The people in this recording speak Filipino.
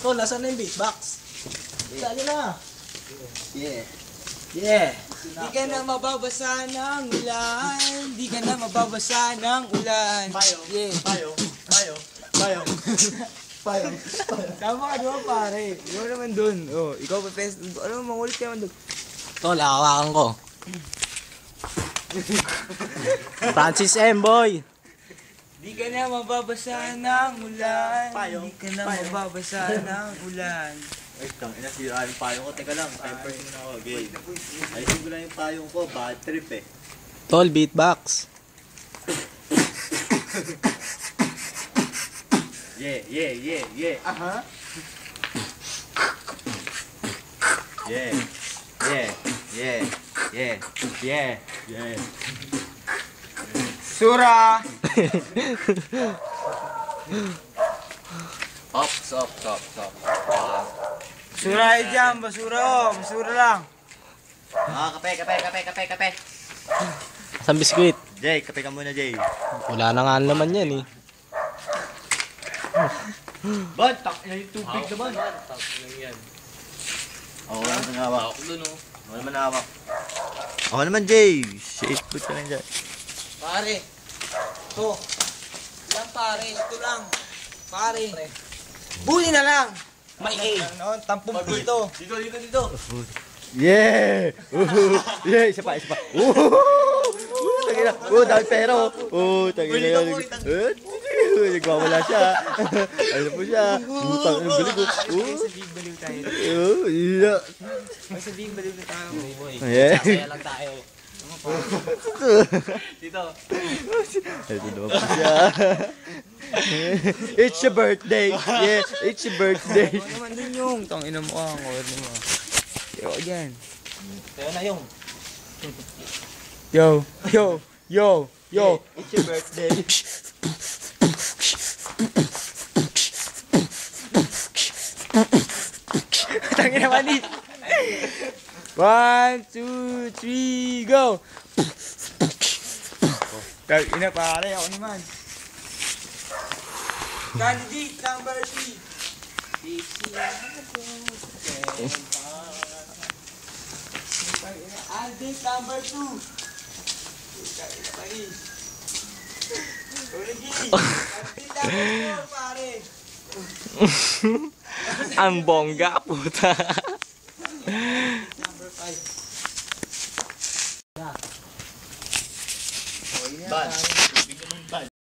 Tol, nasaan na yung beatbox? Sali na. Yeah. Yeah. Di ka na mababasa ng ulan. Di ka na mababasa ng ulan. Payong. Yeah. Payong. Payong. Payong. Payong. Tama ka naman pare. Ikaw naman dun. Oh, ikaw pa pes. Ano, mangulit ka naman dun. Tol, hawakan ko. Francis M. Boy. Di ka na mababasa ng ulan. Payong. Di ka na Payong. mababasa ng ulan. Ay, tangina, sira yung payong ko. Teka lang, 10% muna ako. Okay. Ayusin ko lang yung payong ko. Bad trip eh. Tol, beatbox. Yeah, yeah, yeah, yeah. Aha. Yeah. Yeah. Yeah. Yeah. Yeah. Yeah. Sura! Stop. Basura kayo dyan, basura oh. Basura lang. Kape. Saan biskuit? Jay, kape ka muna, Jay. Wala na nga naman yan eh. Bad, yung tubig naman. Ako naman ang hawak. Ako naman hawak. Ako naman, Jay. Shit, put ka lang dyan. Pare. To. Yan pare, ito lang. Pare. Buli na lang. May A. Ano, tampong dito. Dito. Yeah! Yeah, isa pa. Tangina. Dami pera. Tangina yan. Nagwawala siya. Ano po siya? Utang, ang galing ko. May sabihin baliw tayo. Yeah. May sabihin baliw na tayo. Yeah. Kaya lang tayo. Dito. Ito naman po siya. It's your birthday. Yeah, it's your birthday. Ano naman din yung tangina mo ang or mo. Yo, yan. Kaya na yung. Yo. It's your birthday. Tangina manit. 1, 2, 3, go. Tangina pare, ako naman. Candidate number 3. Candidate number 2. Ang bongga, puta.